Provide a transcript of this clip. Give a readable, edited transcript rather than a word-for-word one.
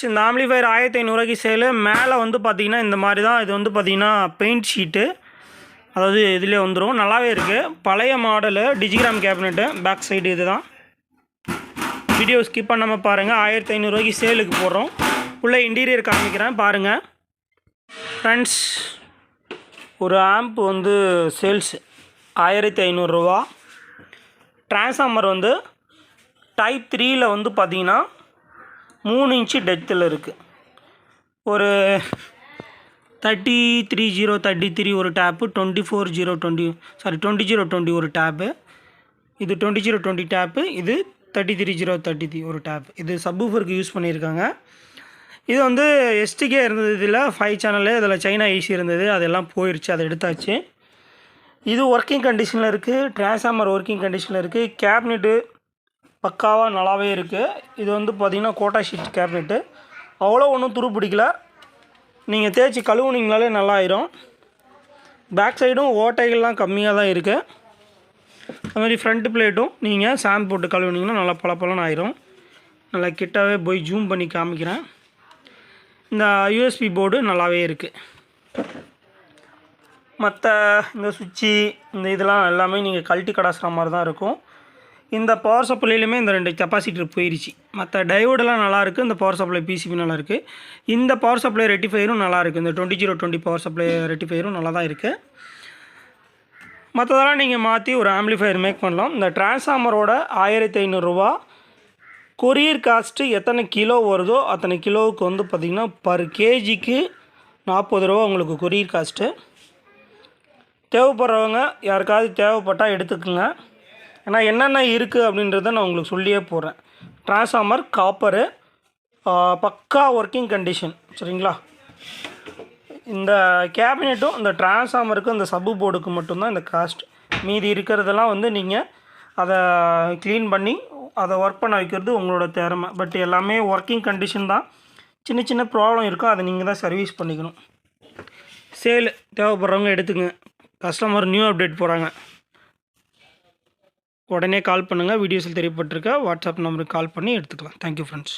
இந்த ஆம்ப்ளிஃபையர் 1500 சேலு. மேலே வந்து பார்த்திங்கன்னா இந்த மாதிரி தான். இது வந்து பார்த்திங்கன்னா பெயிண்ட் ஷீட்டு, அதாவது இதிலே வந்துடும். நல்லாவே இருக்குது. பழைய மாடலு டிஜிகிராம் கேபினெட்டு. பேக் சைடு இது தான். வீடியோ ஸ்கிப் பண்ணாமல் பாருங்கள். 1500 சேலுக்கு போடுறோம். உள்ளே இன்டீரியர் காமிக்கிறேன் பாருங்கள் ஃப்ரெண்ட்ஸ். ஒரு ஆம்ப் வந்து சேல்ஸ் 1500 டிரான்ஸ்ஃபார்மர் வந்து டைப் 3ல் வந்து பார்த்திங்கன்னா 3 இன்ச்சு டெப்த்தில் இருக்குது. ஒரு 33033 ஒரு டேப்பு, 20020 ஒரு டேப்பு, இது 20020 டேப்பு, இது 33033 ஒரு டேப். இது சப்வூஃபருக்கு யூஸ் பண்ணியிருக்காங்க. இது வந்து எஸ்டிகே இருந்தது. இதில் 5 சேனலு, இதில் சைனா ஐசி இருந்தது, அதெல்லாம் போயிடுச்சு, அதை எடுத்தாச்சு. இது ஒர்க்கிங் கண்டிஷனில் இருக்குது. டிரான்ஸ்ஃபார்மர் ஒர்க்கிங் கண்டிஷனில் இருக்குது. கேபினெட்டு பக்காவாக நல்லாவே இருக்குது. இது வந்து பார்த்திங்கன்னா கோட்டா ஷீட் கேபினெட்டு. அவ்வளோ ஒன்றும் துரு பிடிக்கல. நீங்கள் தேய்ச்சி கழுவுனீங்களாலே நல்லா ஆயிரும். பேக் சைடும் ஓட்டைகள்லாம் கம்மியாக தான் இருக்குது. அது மாதிரி ஃப்ரண்ட் பிளேட்டும் நீங்கள் ஷாம்பு போட்டு கழுவுனீங்கன்னா நல்லா பளபளன்னு ஆயிரும். நல்லா கிட்டாவே போய் ஜூம் பண்ணி காமிக்கிறேன். இந்த யூஎஸ்பி போர்டு நல்லாவே இருக்குது. மற்ற இந்த சுவிட்சு இந்த இதெல்லாம் எல்லாமே நீங்கள் கழட்டி கடாசுற மாதிரி தான் இருக்கும். இந்த பவர் சப்ளைலையுமே இந்த 2 கெப்பாசிட்டர் போயிடுச்சு. மற்ற டயோடெல்லாம் நல்லாயிருக்கு. இந்த பவர் சப்ளை பிசிபி நல்லாயிருக்கு. இந்த பவர் சப்ளை ரெட்டிஃபையரும் நல்லாயிருக்கு. இந்த 20020 பவர் சப்ளை ரெட்டிஃபையரும் நல்லா தான் இருக்குது. மற்றதெல்லாம் நீங்கள் மாற்றி ஒரு ஆம்ப்ளிஃபையர் மேக் பண்ணலாம். இந்த டிரான்ஸ்ஃபார்மரோட 1500 கொரியர் காஸ்ட்டு எத்தனை கிலோ வருதோ அத்தனை கிலோவுக்கு வந்து பார்த்திங்கன்னா பர் கேஜிக்கு 40 ரூபா உங்களுக்கு கொரியர் காஸ்ட்டு. தேவைப்படுறவங்க யாருக்காவது தேவைப்பட்டால் எடுத்துக்கோங்க. ஏன்னா என்னென்ன இருக்குது அப்படின்றத நான் உங்களுக்கு சொல்லியே போகிறேன். டிரான்ஸ்ஃபார்மர் காப்பரு, பக்கா ஒர்க்கிங் கண்டிஷன், சரிங்களா. இந்த கேபினெட்டும் இந்த டிரான்ஸ்ஃபார்மருக்கு இந்த சப்பு போர்டுக்கு மட்டும்தான் இந்த காஸ்ட். மீதி இருக்கிறதெல்லாம் வந்து நீங்கள் அதை க்ளீன் பண்ணி அதை ஒர்க் பண்ண வைக்கிறது உங்களோட திறமை. பட் எல்லாமே ஒர்க்கிங் கண்டிஷன் தான். சின்ன சின்ன ப்ராப்ளம் இருக்கும், அதை நீங்கள் தான் சர்வீஸ் பண்ணிக்கணும். சேல் தேவைப்படுறவங்க எடுத்துங்க. கஸ்டமர் நியூ அப்டேட் போகிறாங்க, உடனே கால் பண்ணுங்கள். வீடியோஸில் தெரியப்பட்டிருக்க வாட்ஸ்அப் நம்பருக்கு கால் பண்ணி எடுத்துக்கலாம். Thank you friends.